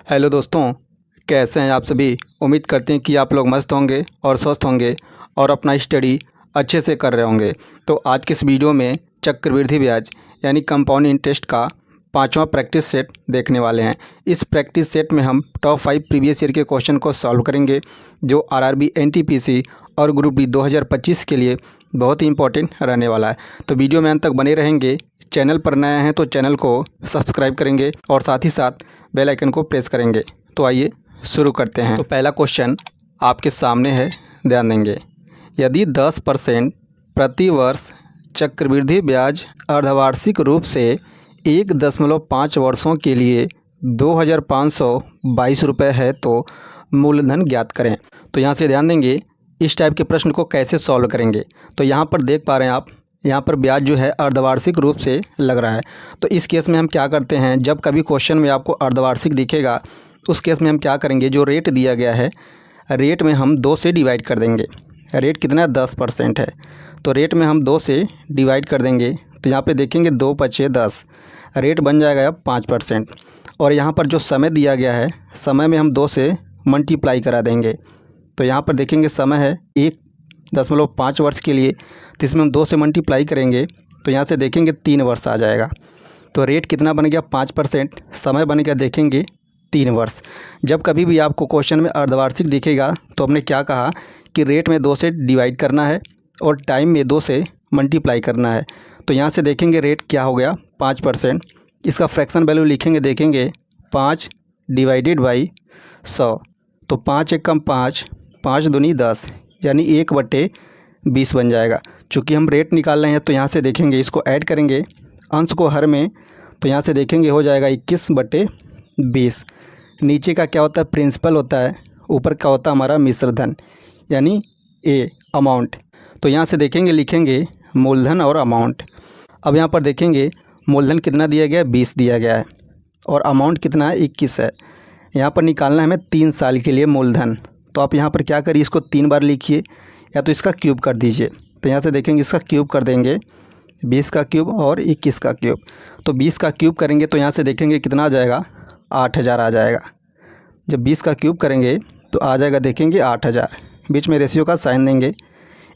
Hello दोस्तों, कैसे हैं आप सभी। उम्मीद करते हैं कि आप लोग मस्त होंगे और स्वस्थ होंगे और अपना स्टडी अच्छे से कर रहे होंगे। तो आज के इस वीडियो में चक्रवृद्धि ब्याज यानी कंपाउंड इंटरेस्ट का 5वां प्रैक्टिस सेट देखने वाले हैं। इस प्रैक्टिस सेट में हम टॉप 5 प्रीवियस ईयर के क्वेश्चन को सॉल्व करेंगे जो आरआरबी एनटीपीसी और ग्रुप डी 2025 के लिए बहुत ही इंपॉर्टेंट रहने वाला है। तो वीडियो में अंत तक बने रहेंगे। चैनल पर नए हैं तो चैनल को सब्सक्राइब करेंगे और साथ ही साथ बेल आइकन को प्रेस करेंगे। तो आइए शुरू करते हैं। तो पहला क्वेश्चन आपके सामने है, ध्यान देंगे। यदि 10% प्रति वर्ष चक्रवृद्धि ब्याज अर्धवार्षिक रूप से 1.5 वर्षों के लिए 2522 रुपये है तो मूलधन ज्ञात करें। तो यहाँ से ध्यान देंगे, इस टाइप के प्रश्न को कैसे सॉल्व करेंगे। तो यहाँ पर देख पा रहे हैं आप, यहाँ पर ब्याज जो है अर्धवार्षिक रूप से लग रहा है। तो इस केस में हम क्या करते हैं, जब कभी क्वेश्चन में आपको अर्धवार्षिक दिखेगा उस केस में हम क्या करेंगे, जो रेट दिया गया है रेट में हम 2 से डिवाइड कर देंगे। रेट कितना है, 10% है, तो रेट में हम 2 से डिवाइड कर देंगे। तो यहाँ पे देखेंगे 2 × 10, रेट बन जाएगा 5%। और यहाँ पर जो समय दिया गया है, समय में हम 2 से मल्टीप्लाई करा देंगे। तो यहाँ पर देखेंगे समय है 1.5 वर्ष के लिए, तो इसमें हम 2 से मल्टीप्लाई करेंगे तो यहाँ से देखेंगे 3 वर्ष आ जाएगा। तो रेट कितना बन गया, 5%, समय बन गया देखेंगे 3 वर्ष। जब कभी भी आपको क्वेश्चन में अर्धवार्षिक दिखेगा तो हमने क्या कहा कि रेट में 2 से डिवाइड करना है और टाइम में 2 से मल्टीप्लाई करना है। तो यहाँ से देखेंगे रेट क्या हो गया, 5%। इसका फ्रैक्शन वैल्यू लिखेंगे, देखेंगे 5 / 100। तो 5 × 1 = 5, 5 दूनी 10, यानी 1/20 बन जाएगा। चूँकि हम रेट निकाल रहे हैं तो यहाँ से देखेंगे इसको ऐड करेंगे अंश को हर में, तो यहाँ से देखेंगे हो जाएगा 21/20। नीचे का क्या होता है, प्रिंसिपल होता है, ऊपर का होता है हमारा मिश्र धन यानी ए अमाउंट। तो यहाँ से देखेंगे लिखेंगे मूलधन और अमाउंट। अब यहाँ पर देखेंगे मूलधन कितना दिया गया है, 20 दिया गया है और अमाउंट कितना है, 21 है। यहाँ पर निकालना है हमें 3 साल के लिए मूलधन। तो आप यहाँ पर क्या करिए, इसको 3 बार लिखिए या तो इसका क्यूब कर दीजिए। तो यहाँ से देखेंगे इसका क्यूब कर देंगे, 20 का क्यूब और 21 का क्यूब। तो 20 का क्यूब करेंगे तो यहाँ से देखेंगे कितना आ जाएगा, 8000 आ जाएगा। जब 20 का क्यूब करेंगे तो आ जाएगा देखेंगे 8000, बीच में रेशियो का साइन देंगे।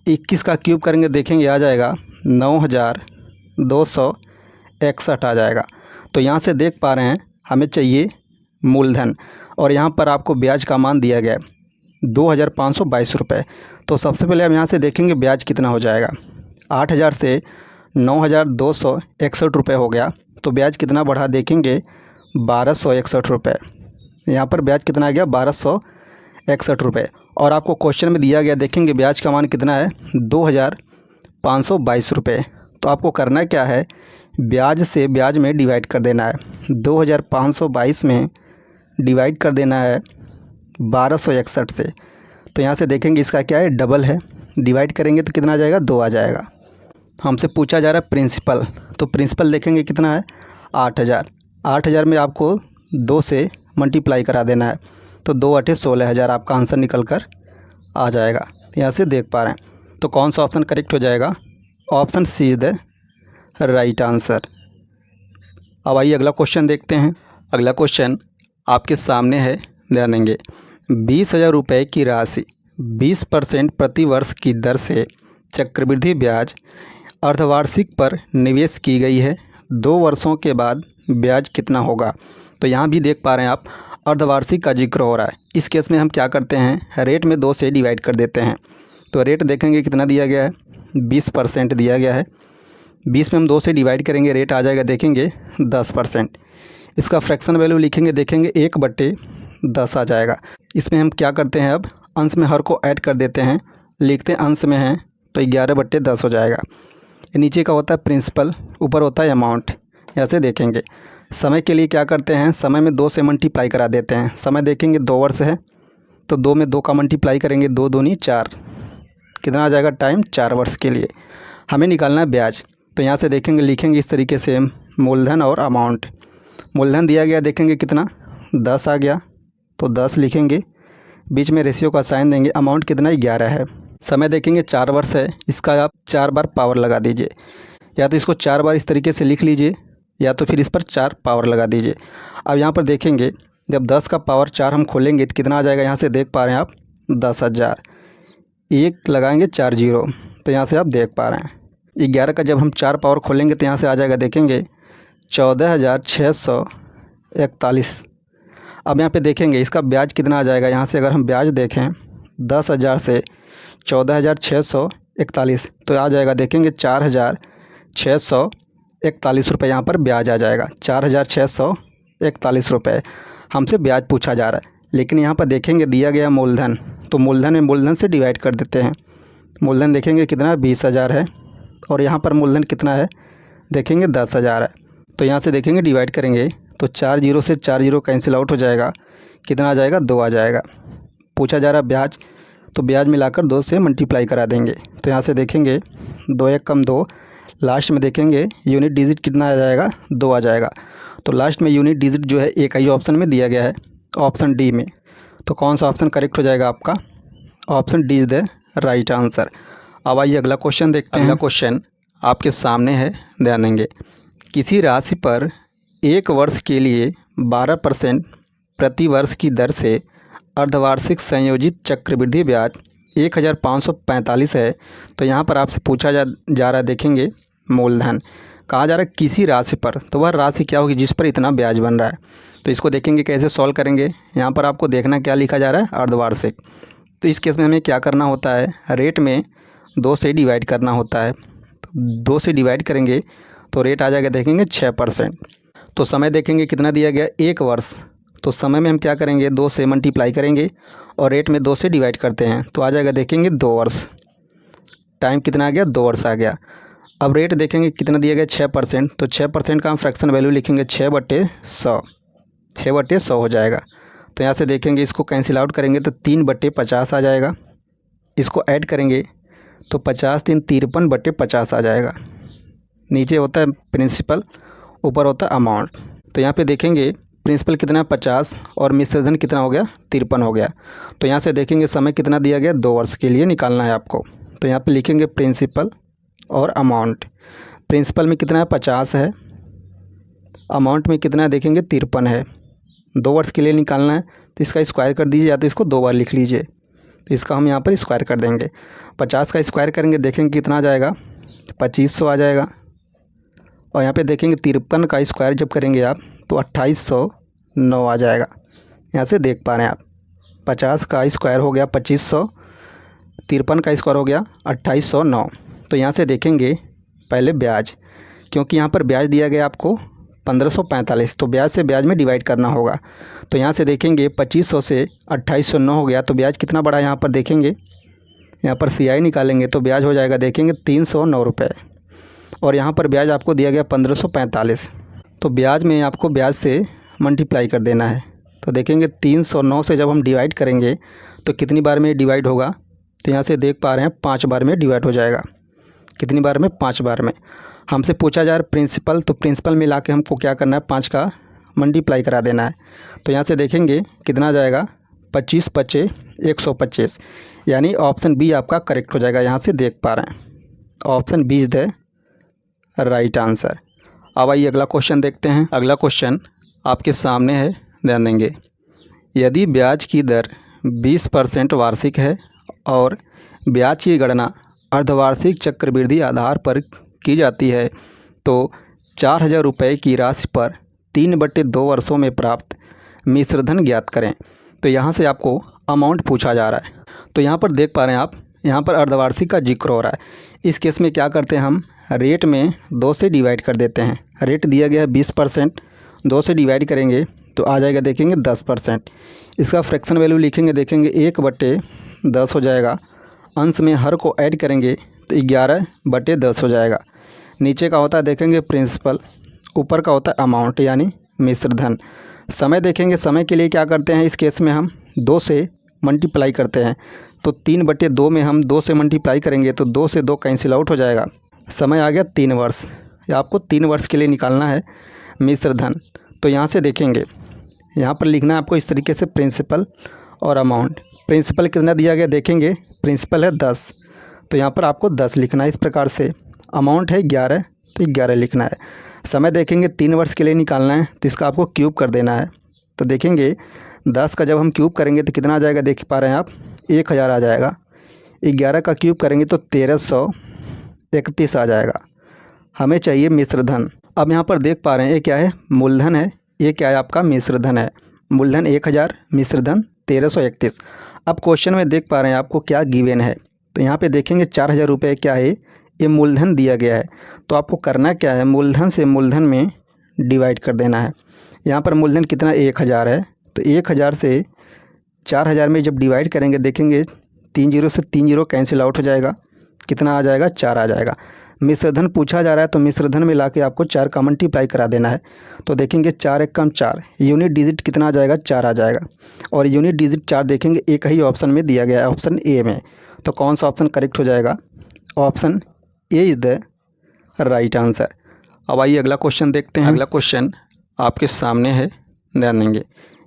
21 का क्यूब करेंगे देखेंगे आ जाएगा 9261 आ जाएगा। तो यहाँ से देख पा रहे हैं हमें चाहिए मूलधन और यहाँ पर आपको ब्याज का मान दिया गया है 2522 रुपये। तो सबसे पहले हम यहाँ से देखेंगे ब्याज कितना हो जाएगा। 8000 से 9261 रुपये हो गया, तो ब्याज कितना बढ़ा देखेंगे 1261 रुपये। यहाँ पर ब्याज कितना आ गया, 1261 रुपये। और आपको क्वेश्चन में दिया गया देखेंगे ब्याज का मान कितना है, 2522 रुपये। तो आपको करना क्या है, ब्याज से ब्याज में डिवाइड कर देना है। 2522 में डिवाइड कर देना है 1261 से। तो यहाँ से देखेंगे इसका क्या है, डबल है, डिवाइड करेंगे तो कितना आ जाएगा, 2 आ जाएगा। हमसे पूछा जा रहा है प्रिंसिपल, तो प्रिंसिपल देखेंगे कितना है, 8000। 8000 में आपको 2 से मल्टीप्लाई करा देना है, तो 2 × 8 = 16000 आपका आंसर निकल कर आ जाएगा। यहाँ से देख पा रहे हैं, तो कौन सा ऑप्शन करेक्ट हो जाएगा, option C is the right answer. अब आइए अगला क्वेश्चन देखते हैं। अगला क्वेश्चन आपके सामने है, ध्यान देंगे। 20,000 रुपये की राशि 20% प्रति वर्ष की दर से चक्रवृद्धि ब्याज अर्धवार्षिक पर निवेश की गई है। 2 वर्षों के बाद ब्याज कितना होगा। तो यहाँ भी देख पा रहे हैं आप अर्धवार्षिक का जिक्र हो रहा है। इस केस में हम क्या करते हैं, रेट में 2 से डिवाइड कर देते हैं। तो रेट देखेंगे कितना दिया गया है, 20% दिया गया है। 20 में हम 2 से डिवाइड करेंगे, रेट आ जाएगा देखेंगे 10%। इसका फ्रैक्शन वैल्यू लिखेंगे, देखेंगे 1/10 आ जाएगा। इसमें हम क्या करते हैं, अब अंश में हर को ऐड कर देते हैं, लिखते हैं अंश में है तो 11/10 हो जाएगा। नीचे का होता है प्रिंसिपल, ऊपर होता है अमाउंट। ऐसे देखेंगे समय के लिए क्या करते हैं, समय में 2 से मल्टीप्लाई करा देते हैं। समय देखेंगे 2 वर्ष है, तो 2 में 2 का मल्टीप्लाई करेंगे, 2 दूनी 4, कितना आ जाएगा, टाइम 4 वर्ष के लिए। हमें निकालना है ब्याज। तो यहाँ से देखेंगे लिखेंगे इस तरीके से मूलधन और अमाउंट। मूलधन दिया गया देखेंगे कितना, 10 आ गया, तो 10 लिखेंगे, बीच में रेशियो का साइन देंगे। अमाउंट कितना, 11 है। समय देखेंगे 4 वर्ष है, इसका आप 4 बार पावर लगा दीजिए, या तो इसको 4 बार इस तरीके से लिख लीजिए या तो फिर इस पर 4 पावर लगा दीजिए। अब यहाँ पर देखेंगे जब 10 का पावर 4 हम खोलेंगे तो कितना आ जाएगा, यहाँ से देख पा रहे हैं आप 10,000। एक लगाएंगे 4 जीरो, तो यहाँ से आप देख पा रहे हैं 11 का जब हम 4 पावर खोलेंगे तो यहाँ से आ जाएगा, देखेंगे 14,641। अब यहाँ पे देखेंगे इसका ब्याज कितना आ जाएगा। यहाँ से अगर हम ब्याज देखें 10,000 से 14,641 तो आ जाएगा, देखेंगे 4,641 रुपये यहाँ पर ब्याज आ जाएगा। 4,641 रुपये हमसे ब्याज पूछा जा रहा है। लेकिन यहाँ पर देखेंगे दिया गया मूलधन, तो मूलधन में मूलधन से डिवाइड कर देते हैं। मूलधन देखेंगे कितना 20,000 है और यहाँ पर मूलधन कितना है, देखेंगे 10,000 है। तो यहाँ से देखेंगे डिवाइड करेंगे तो 4 जीरो से 4 जीरो कैंसिल आउट हो जाएगा, कितना आ जाएगा 2 आ जाएगा। पूछा जा रहा है ब्याज, तो ब्याज मिलाकर 2 से मल्टीप्लाई करा देंगे। तो यहाँ से देखेंगे 2 1 कम 2, लास्ट में देखेंगे यूनिट डिजिट कितना आ जाएगा 2 आ जाएगा। तो लास्ट में यूनिट डिजिट जो है एक ही ऑप्शन में दिया गया है, ऑप्शन डी में। तो कौन सा ऑप्शन करेक्ट हो जाएगा आपका, option D is the right answer. अब आइए अगला क्वेश्चन देखते हैं। अगला क्वेश्चन आपके सामने है, ध्यान देंगे। किसी राशि पर 1 वर्ष के लिए 12% प्रति वर्ष की दर से अर्धवार्षिक संयोजित चक्रवृद्धि ब्याज 1,545 है। तो यहाँ पर आपसे पूछा जा रहा है, देखेंगे मूलधन कहा जा रहा है किसी राशि पर, तो वह राशि क्या होगी जिस पर इतना ब्याज बन रहा है। तो इसको देखेंगे कैसे सॉल्व करेंगे। यहाँ पर आपको देखना क्या लिखा जा रहा है, अर्धवार्षिक। तो इस केस में हमें क्या करना होता है, रेट में 2 से डिवाइड करना होता है। तो 2 से डिवाइड करेंगे तो रेट आ जाएगा, देखेंगे 6%। तो समय देखेंगे कितना दिया गया 1 वर्ष, तो समय में हम क्या करेंगे 2 से मल्टीप्लाई करेंगे और रेट में 2 से डिवाइड करते हैं तो आ जाएगा, देखेंगे 2 वर्ष। टाइम कितना आ गया 2 वर्ष आ गया। अब रेट देखेंगे कितना दिया गया 6%, तो 6% का हम फ्रैक्शन वैल्यू लिखेंगे 6/100, 6/100 हो जाएगा। तो यहाँ से देखेंगे इसको कैंसिल आउट करेंगे तो 3/50 आ जाएगा। इसको ऐड करेंगे तो 50 3 53/50 आ जाएगा। नीचे होता है प्रिंसिपल, ऊपर होता है अमाउंट। तो यहाँ पे देखेंगे प्रिंसिपल कितना 50 और मिश्रधन कितना हो गया 53 हो गया। तो यहाँ से देखेंगे समय कितना दिया गया 2 वर्ष के लिए निकालना है आपको। तो यहाँ पे लिखेंगे प्रिंसिपल और अमाउंट। प्रिंसिपल में कितना है 50 है, अमाउंट में कितना है देखेंगे 53 है। 2 वर्ष के लिए निकालना है तो इसका स्क्वायर कर दीजिए, या तो इसको 2 बार लिख लीजिए। तो इसका हम यहाँ पर स्क्वायर कर देंगे। 50 का स्क्वायर करेंगे, देखेंगे कितना आ जाएगा 2500 आ जाएगा। और यहाँ पे देखेंगे 53 का स्क्वायर जब करेंगे आप तो 2809 आ जाएगा। यहाँ से देख पा रहे हैं आप 50 का स्क्वायर हो गया 2500, 53 का स्क्वायर हो गया 2809। तो यहाँ से देखेंगे पहले ब्याज, क्योंकि यहाँ पर ब्याज दिया गया आपको 1545, तो ब्याज से ब्याज में डिवाइड करना होगा। तो यहाँ से देखेंगे 2500 से 2809 हो गया, तो ब्याज कितना बढ़ा यहाँ पर देखेंगे, यहाँ पर CI निकालेंगे तो ब्याज हो जाएगा, देखेंगे 309 रुपये। और यहाँ पर ब्याज आपको दिया गया 1545, तो ब्याज में आपको ब्याज से मल्टीप्लाई कर देना है। तो देखेंगे 309 से जब हम डिवाइड करेंगे तो कितनी बार में डिवाइड होगा, तो यहाँ से देख पा रहे हैं 5 बार में डिवाइड हो जाएगा। कितनी बार में 5 बार में। हमसे पूछा जा रहा है प्रिंसिपल, तो प्रिंसिपल मिला के हमको क्या करना है 5 का मल्टीप्लाई करा देना है। तो यहाँ से देखेंगे कितना आ जाएगा 25 5 125, यानी ऑप्शन बी आपका करेक्ट हो जाएगा। यहाँ से देख पा रहे हैं option B is the right answer. अब आइए अगला क्वेश्चन देखते हैं। अगला क्वेश्चन आपके सामने है, ध्यान देंगे। यदि ब्याज की दर 20% वार्षिक है और ब्याज की गणना अर्धवार्षिक चक्रवृद्धि आधार पर की जाती है तो 4,000 रुपये की राशि पर 3/2 वर्षों में प्राप्त मिश्रधन ज्ञात करें। तो यहाँ से आपको अमाउंट पूछा जा रहा है। तो यहाँ पर देख पा रहे हैं आप, यहाँ पर अर्धवार्षिक का जिक्र हो रहा है। इस केस में क्या करते हैं हम, रेट में 2 से डिवाइड कर देते हैं। रेट दिया गया है 20%, 2 से डिवाइड करेंगे तो आ जाएगा, देखेंगे 10%। इसका फ्रैक्शन वैल्यू लिखेंगे, देखेंगे 1/10 हो जाएगा। अंश में हर को ऐड करेंगे तो 11/10 हो जाएगा। नीचे का होता है देखेंगे प्रिंसिपल, ऊपर का होता है अमाउंट यानी मिश्रधन। समय देखेंगे, समय के लिए क्या करते हैं इस केस में हम 2 से मल्टीप्लाई करते हैं। तो 3/2 में हम 2 से मल्टीप्लाई करेंगे तो 2 से 2 कैंसिल आउट हो जाएगा। समय आ गया 3 वर्ष, या आपको 3 वर्ष के लिए निकालना है मिश्रधन। तो यहाँ से देखेंगे, यहाँ पर लिखना है आपको इस तरीके से प्रिंसिपल और अमाउंट। प्रिंसिपल कितना दिया गया देखेंगे, प्रिंसिपल है 10, तो यहाँ पर आपको 10 लिखना है इस प्रकार से। अमाउंट है 11, तो 11 लिखना है। समय देखेंगे 3 वर्ष के लिए निकालना है तो इसका आपको क्यूब कर देना है। तो देखेंगे 10 का जब हम क्यूब करेंगे तो कितना आ जाएगा, देख पा रहे हैं आप 1000 आ जाएगा। 11 का क्यूब करेंगे तो 1331 आ जाएगा। हमें चाहिए मिश्रधन। अब यहाँ पर देख पा रहे हैं ये क्या है, मूलधन है, ये क्या है आपका मिश्रधन है। मूलधन 1000, मिश्रधन 1331। अब क्वेश्चन में देख पा रहे हैं आपको क्या गिवन है, तो यहाँ पे देखेंगे 4000 रुपये क्या है, ये मूलधन दिया गया है। तो आपको करना क्या है, मूलधन से मूलधन में डिवाइड कर देना है। यहाँ पर मूलधन कितना 1000 है, तो 1000 से 4000 में जब डिवाइड करेंगे देखेंगे 3 जीरो से 3 जीरो कैंसिल आउट हो जाएगा, कितना आ जाएगा 4 आ जाएगा। मिश्रधन पूछा जा रहा है तो मिश्रधन में लाके आपको 4 का मल्टीप्लाई करा देना है। तो देखेंगे 4 एक कम 4, यूनिट डिजिट कितना आ जाएगा 4 आ जाएगा। और यूनिट डिजिट 4 देखेंगे एक ही ऑप्शन में दिया गया है, ऑप्शन ए में। तो कौन सा ऑप्शन करेक्ट हो जाएगा, option A is the right answer. अब आइए अगला क्वेश्चन देखते हैं। अगला क्वेश्चन आपके सामने है, ध्यान देंगे।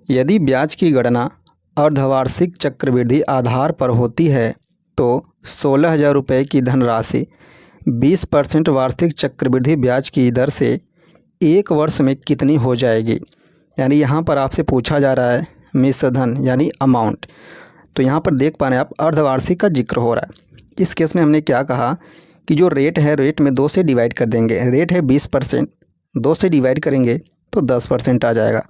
यदि ब्याज की गणना अर्धवार्षिक चक्रवृद्धि आधार पर होती है तो 16,000 रुपये की धनराशि 20% वार्षिक चक्रवृद्धि ब्याज की दर से 1 वर्ष में कितनी हो जाएगी। यानी यहाँ पर आपसे पूछा जा रहा है मिश्रधन यानी अमाउंट। तो यहाँ पर देख पा रहे हैं आप अर्धवार्षिक का जिक्र हो रहा है। इस केस में हमने क्या कहा कि जो रेट है, रेट में 2 से डिवाइड कर देंगे। रेट है 20%, 2 से डिवाइड करेंगे तो 10% आ जाएगा।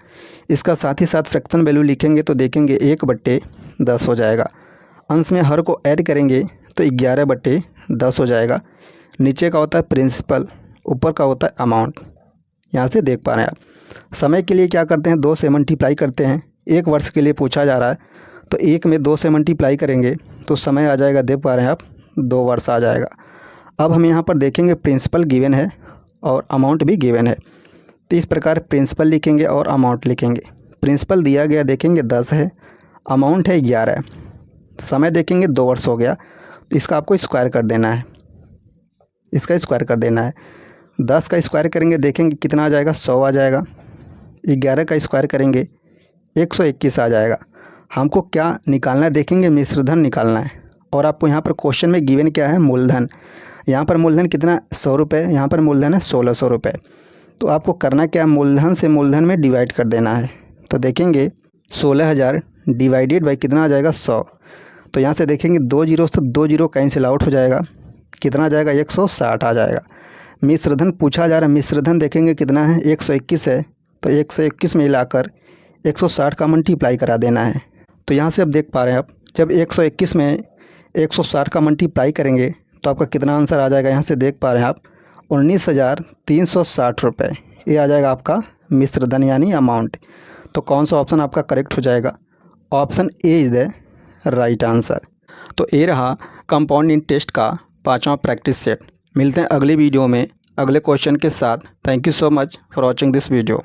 इसका साथ ही साथ फ्रैक्शन वैल्यू लिखेंगे तो देखेंगे 1/10 हो जाएगा। अंश में हर को ऐड करेंगे तो 11/10 हो जाएगा। नीचे का होता है प्रिंसिपल, ऊपर का होता है अमाउंट। यहाँ से देख पा रहे हैं आप। समय के लिए क्या करते हैं, 2 से मल्टीप्लाई करते हैं। 1 वर्ष के लिए पूछा जा रहा है तो 1 में 2 से मल्टीप्लाई करेंगे तो समय आ जाएगा, देख पा रहे हैं आप 2 वर्ष आ जाएगा। अब हम यहाँ पर देखेंगे प्रिंसिपल गिवन है और अमाउंट भी गिवन है। तो इस प्रकार प्रिंसिपल लिखेंगे और अमाउंट लिखेंगे। प्रिंसिपल दिया गया देखेंगे 10 है, अमाउंट है 11 है, समय देखेंगे 2 वर्ष हो गया। तो इसका आपको स्क्वायर कर देना है, इसका स्क्वायर कर देना है। 10 का स्क्वायर करेंगे देखेंगे कितना आ जाएगा, 100 आ जाएगा। 11 का स्क्वायर करेंगे 121 आ जाएगा। हमको क्या निकालना है, देखेंगे मिश्रधन निकालना है। और आपको यहाँ पर क्वेश्चन में गिवन क्या है, मूलधन। यहाँ पर मूलधन कितना 100 रुपये, यहाँ पर मूलधन है 1600 रुपये। तो आपको करना क्या है, मूलधन से मूलधन में डिवाइड कर देना है। तो देखेंगे 16,000 डिवाइडेड बाई कितना आ जाएगा 100। तो यहाँ से देखेंगे 2 जीरो से 2 जीरो कैंसिल आउट हो जाएगा, कितना आ जाएगा 160 आ जाएगा। मिश्रधन पूछा जा रहा है, मिश्रधन देखेंगे कितना है 121 है। तो 121 में मिलाकर 160 का मल्टीप्लाई करा देना है। तो यहाँ से अब देख पा रहे हैं आप, जब 121 में 160 का मल्टीप्लाई करेंगे तो आपका कितना आंसर आ जाएगा, यहाँ से देख पा रहे हैं आप 19,360 रुपये। ये आ जाएगा आपका मिश्रधन यानी अमाउंट। तो कौन सा ऑप्शन आपका करेक्ट हो जाएगा, option A is the right answer. तो ये रहा कंपाउंड इंटरेस्ट का 5वां प्रैक्टिस सेट। मिलते हैं अगली वीडियो में अगले क्वेश्चन के साथ। Thank you so much for watching this video.